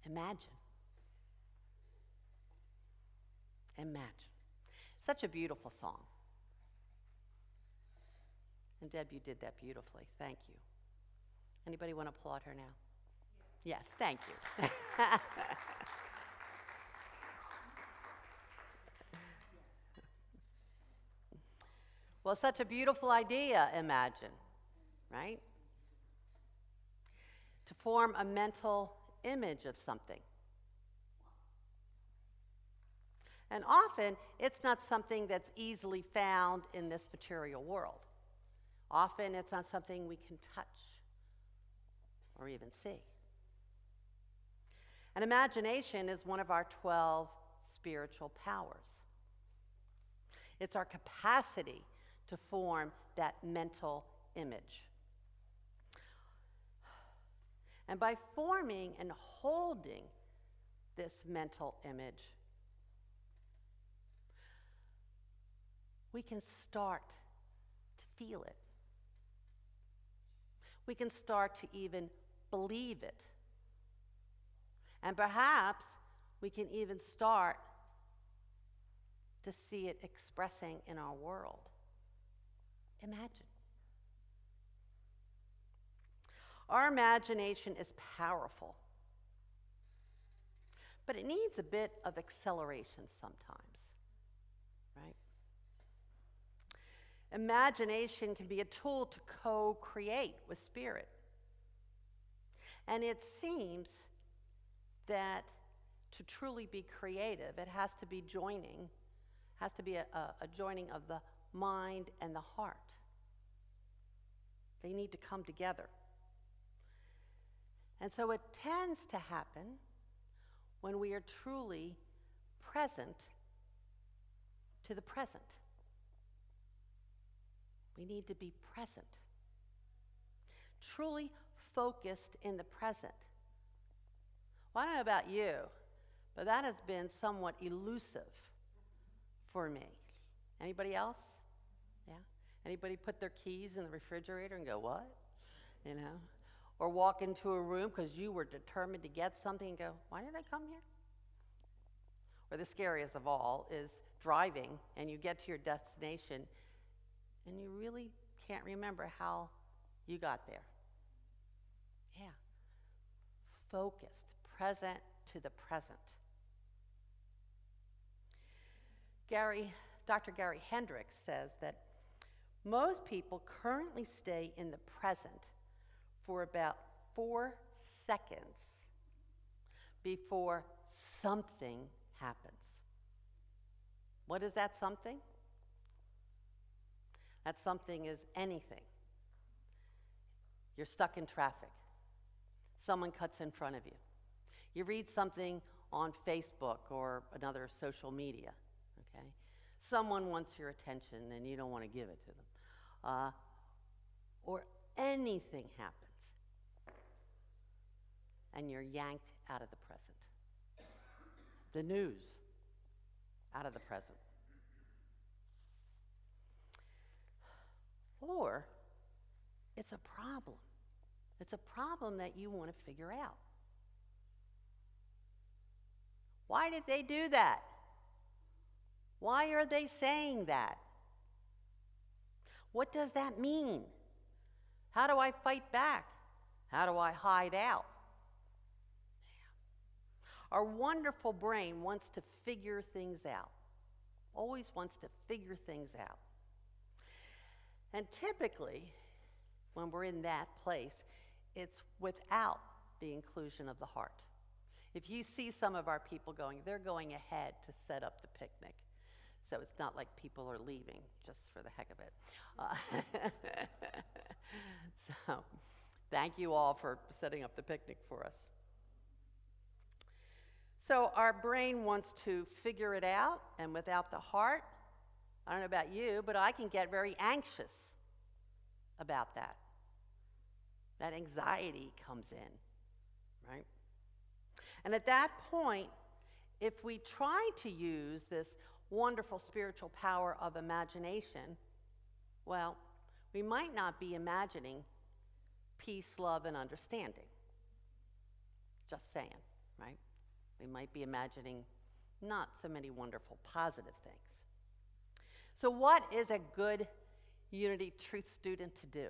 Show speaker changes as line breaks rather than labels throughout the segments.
Imagine. Imagine. Such a beautiful song. And Deb, you did that beautifully. Thank you. Anybody want to applaud her now? Yes, thank you. Well, such a beautiful idea, imagine, right? To form a mental image of something. And often, it's not something that's easily found in this material world. Often, it's not something we can touch or even see. And imagination is one of our 12 spiritual powers. It's our capacity to form that mental image. And by forming and holding this mental image, we can start to feel it. We can start to even believe it. And perhaps we can even start to see it expressing in our world. Imagine. Our imagination is powerful, but it needs a bit of acceleration sometimes, right? Imagination can be a tool to co-create with spirit. And it seems that to truly be creative, it has to be a joining of the mind and the heart. They need to come together. And so it tends to happen when we are truly present to the present. We need to be present, truly focused in the present. Well, I don't know about you, but that has been somewhat elusive for me. Anybody else? Yeah? Anybody put their keys in the refrigerator and go, what? You know? Or walk into a room because you were determined to get something and go, why did I come here? Or the scariest of all is driving and you get to your destination and you really can't remember how you got there. Yeah. Focused, present to the present. Dr. Gary Hendricks says that most people currently stay in the present for about 4 seconds before something happens. What is that something? That something is anything. You're stuck in traffic. Someone cuts in front of you. You read something on Facebook or another social media, okay? Someone wants your attention and you don't want to give it to them. Or anything happens and you're yanked out of the present. The news, out of the present. Or it's a problem. It's a problem that you want to figure out. Why did they do that? Why are they saying that? What does that mean? How do I fight back? How do I hide out? Our wonderful brain wants to figure things out. Always wants to figure things out. And typically, when we're in that place, it's without the inclusion of the heart. If you see some of our people going, they're going ahead to set up the picnic. So it's not like people are leaving just for the heck of it. So thank you all for setting up the picnic for us. So our brain wants to figure it out, and without the heart, I don't know about you, but I can get very anxious about that. That anxiety comes in, right? And at that point, if we try to use this wonderful spiritual power of imagination, well, we might not be imagining peace, love, and understanding. Just saying, right? We might be imagining not so many wonderful positive things. So what is a good Unity Truth student to do?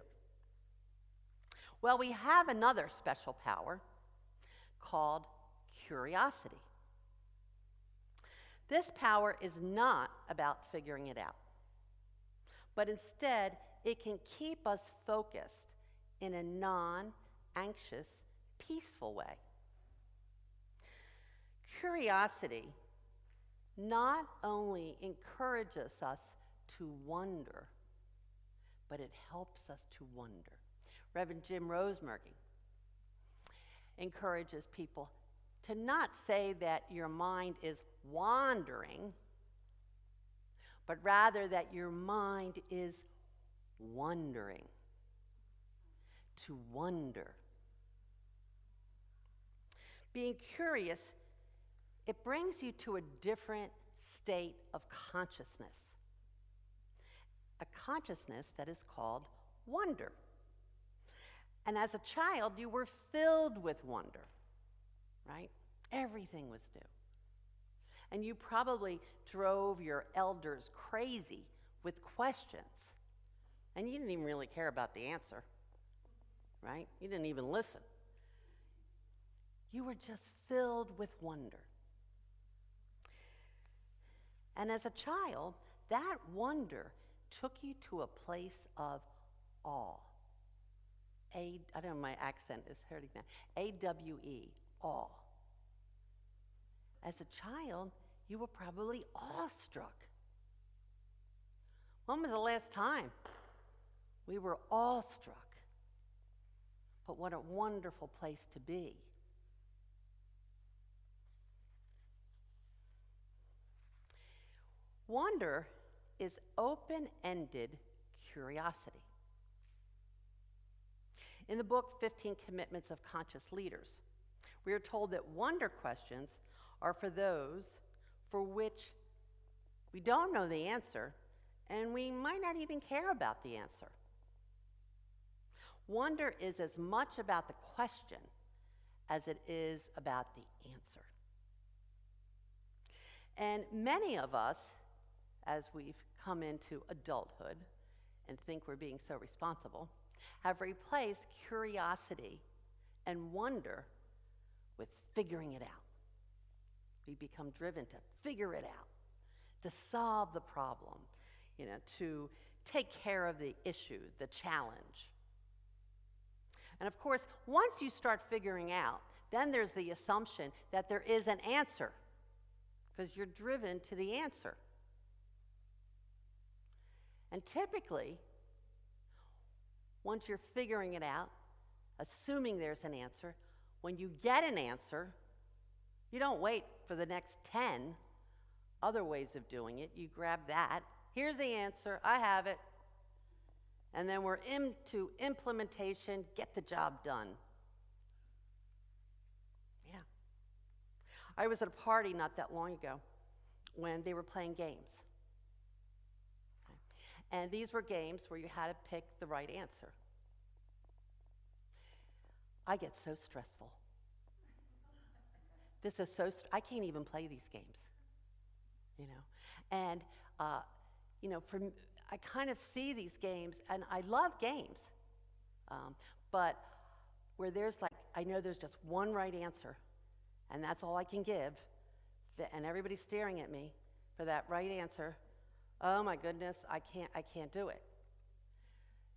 Well, we have another special power called curiosity. This power is not about figuring it out, but instead it can keep us focused in a non-anxious, peaceful way. Curiosity not only encourages us to wonder, but it helps us to wonder. Reverend Jim Rosemergy encourages people to not say that your mind is wandering, but rather that your mind is wondering. To wonder. Being curious, it brings you to a different state of consciousness. A consciousness that is called wonder. And as a child, you were filled with wonder, right? Everything was new. And you probably drove your elders crazy with questions. And you didn't even really care about the answer, right? You didn't even listen. You were just filled with wonder. And as a child, that wonder took you to a place of awe. I don't know, my accent is hurting now. A-W-E, awe. As a child, you were probably awestruck. When was the last time we were awestruck? But what a wonderful place to be. Wonder is open-ended curiosity. In the book, 15 Commitments of Conscious Leaders, we are told that wonder questions are for those for which we don't know the answer, and we might not even care about the answer. Wonder is as much about the question as it is about the answer. And many of us, as we've come into adulthood and think we're being so responsible, have replaced curiosity and wonder with figuring it out. We become driven to figure it out, to solve the problem, to take care of the issue, the challenge. And of course, once you start figuring out, then there's the assumption that there is an answer, because you're driven to the answer. And typically, once you're figuring it out, assuming there's an answer, when you get an answer, you don't wait for the next 10 other ways of doing it. You grab that. Here's the answer. I have it. And then we're into implementation, get the job done. Yeah. I was at a party not that long ago when they were playing games. And these were games where you had to pick the right answer. I get so stressful. This is so, I can't even play these games, And, I kind of see these games, and I love games, but where there's I know there's just one right answer, and that's all I can give, and everybody's staring at me for that right answer. Oh my goodness, I can't do it.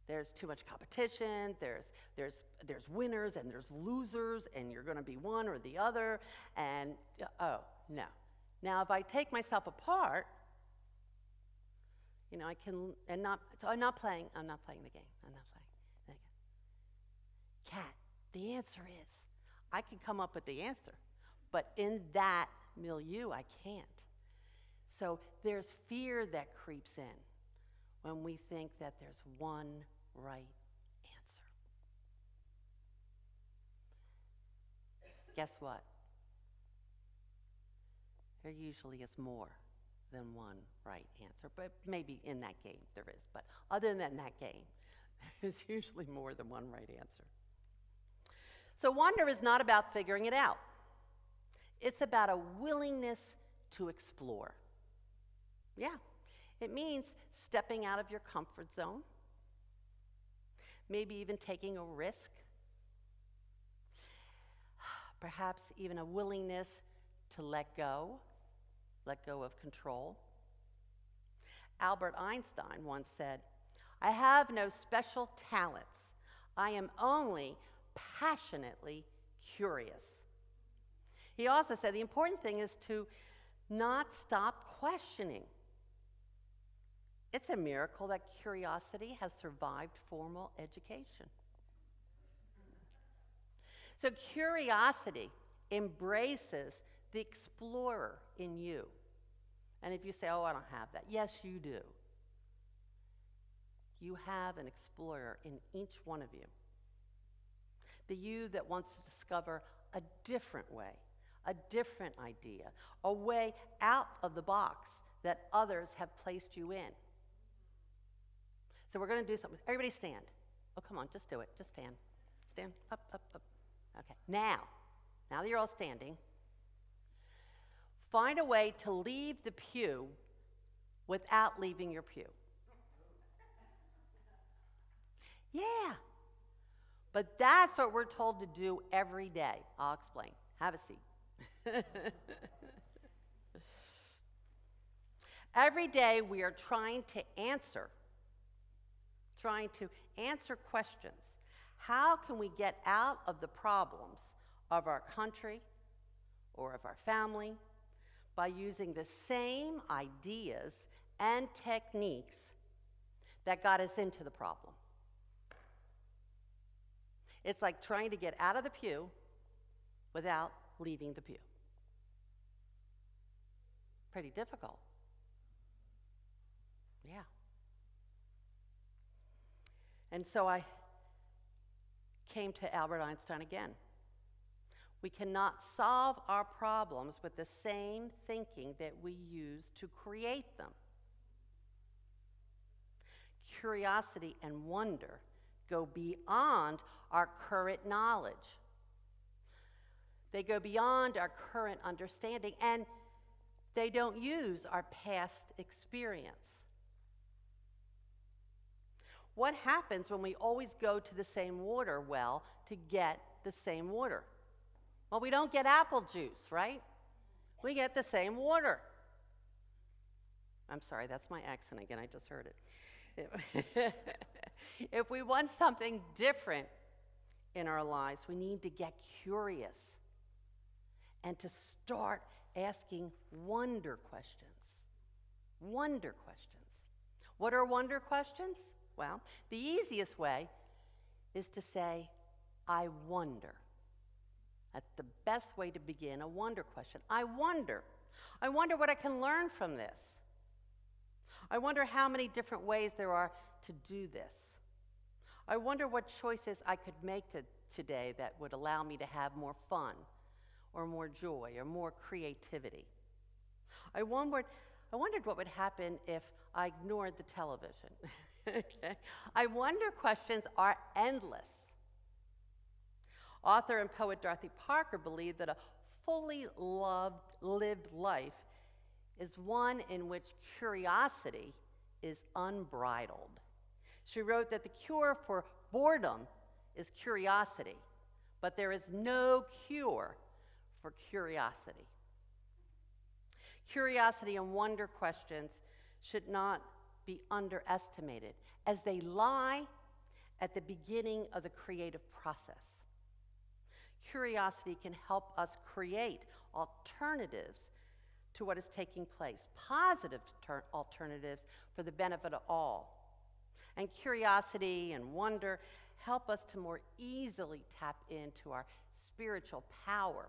There's too much competition, there's winners and there's losers, and you're going to be one or the other, and oh, no. Now, if I take myself apart, I can, so I'm not playing the game. I'm not playing the game. Kat, the answer is, I can come up with the answer, but in that milieu, I can't. So there's fear that creeps in when we think that there's one right answer. Guess what? There usually is more than one right answer, but maybe in that game there is. But other than that game, there's usually more than one right answer. So wonder is not about figuring it out. It's about a willingness to explore. Yeah, it means stepping out of your comfort zone, maybe even taking a risk, perhaps even a willingness to let go of control. Albert Einstein once said, "I have no special talents. I am only passionately curious." He also said the important thing is to not stop questioning. It's a miracle that curiosity has survived formal education. So curiosity embraces the explorer in you. And if you say, "Oh, I don't have that," yes, you do. You have an explorer in each one of you. The you that wants to discover a different way, a different idea, a way out of the box that others have placed you in. So we're going to do something. Everybody stand. Oh, come on, just do it. Just stand. Stand. Up, up, up. Okay. Now that you're all standing, find a way to leave the pew without leaving your pew. Yeah. But that's what we're told to do every day. I'll explain. Have a seat. Every day we are trying to answer questions. How can we get out of the problems of our country or of our family by using the same ideas and techniques that got us into the problem? It's like trying to get out of the pew without leaving the pew. Pretty difficult. Yeah. And so I came to Albert Einstein again. We cannot solve our problems with the same thinking that we use to create them. Curiosity and wonder go beyond our current knowledge. They go beyond our current understanding, and they don't use our past experience. What happens when we always go to the same water well to get the same water? Well, we don't get apple juice, right? We get the same water. I'm sorry, that's my accent again, I just heard it. If we want something different in our lives, we need to get curious and to start asking wonder questions. Wonder questions. What are wonder questions? Well, the easiest way is to say, "I wonder." That's the best way to begin a wonder question. I wonder. I wonder what I can learn from this. I wonder how many different ways there are to do this. I wonder what choices I could make today that would allow me to have more fun or more joy or more creativity. I wondered what would happen if I ignored the television. Okay. I wonder questions are endless. Author and poet Dorothy Parker believed that a fully lived life is one in which curiosity is unbridled. She wrote that the cure for boredom is curiosity, but there is no cure for curiosity. Curiosity and wonder questions should not be underestimated, as they lie at the beginning of the creative process. Curiosity can help us create alternatives to what is taking place, positive alternatives for the benefit of all. And curiosity and wonder help us to more easily tap into our spiritual power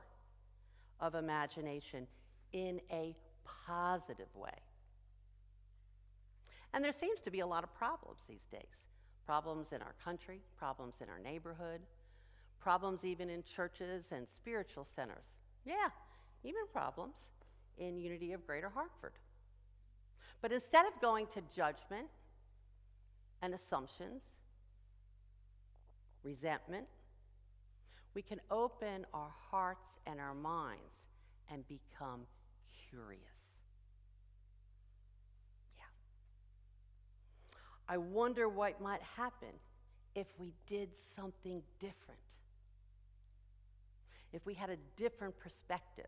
of imagination in a positive way. And there seems to be a lot of problems these days. Problems in our country, problems in our neighborhood, problems even in churches and spiritual centers. Yeah, even problems in Unity of Greater Hartford. But instead of going to judgment and assumptions, resentment, we can open our hearts and our minds and become curious. Yeah. I wonder what might happen if we did something different. If we had a different perspective.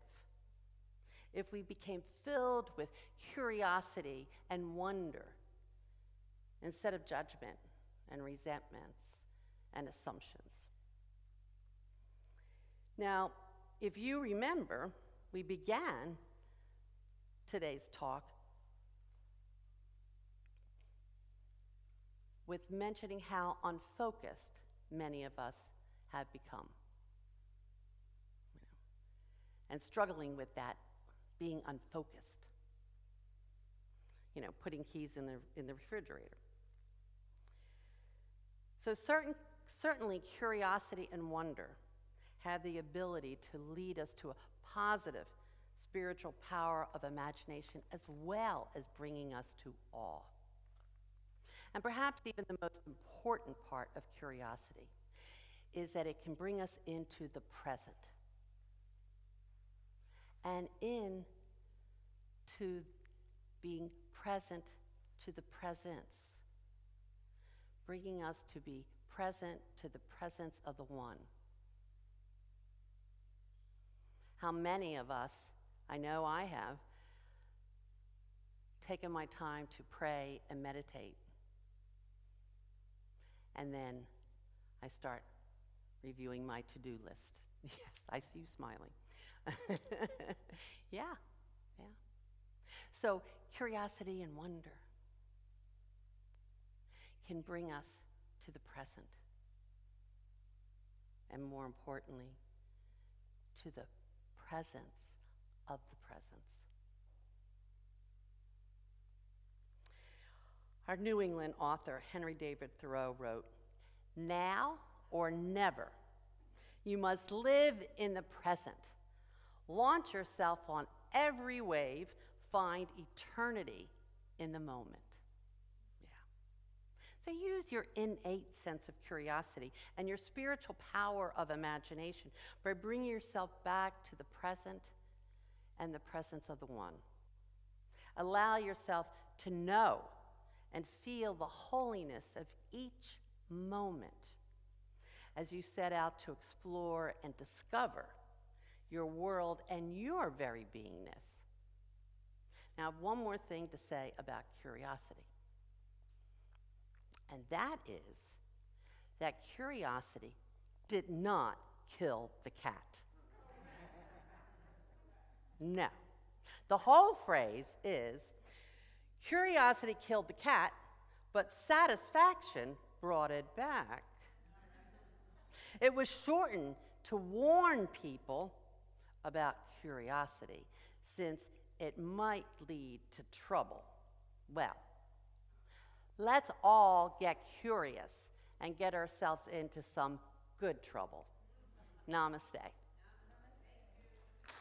If we became filled with curiosity and wonder instead of judgment and resentments and assumptions. Now, if you remember, we began today's talk with mentioning how unfocused many of us have become. And struggling with that, being unfocused. Putting keys in the refrigerator. So certainly curiosity and wonder have the ability to lead us to a positive spiritual power of imagination, as well as bringing us to awe. And perhaps even the most important part of curiosity is that it can bring us into the present and into being present to the presence, bringing us to be present to the presence of the One. How many of us, I know I have, taken my time to pray and meditate, and then I start reviewing my to-do list. Yes, I see you smiling. Yeah. So curiosity and wonder can bring us to the present, and more importantly, to the presence of the presence. Our New England author, Henry David Thoreau, wrote, "Now or never, you must live in the present. Launch yourself on every wave, find eternity in the moment." Yeah. So use your innate sense of curiosity and your spiritual power of imagination by bringing yourself back to the present and the presence of the One. Allow yourself to know and feel the holiness of each moment as you set out to explore and discover your world and your very beingness. Now, I have one more thing to say about curiosity, and that is that curiosity did not kill the cat. No. The whole phrase is, curiosity killed the cat, but satisfaction brought it back. It was shortened to warn people about curiosity, since it might lead to trouble. Well, let's all get curious and get ourselves into some good trouble. Namaste.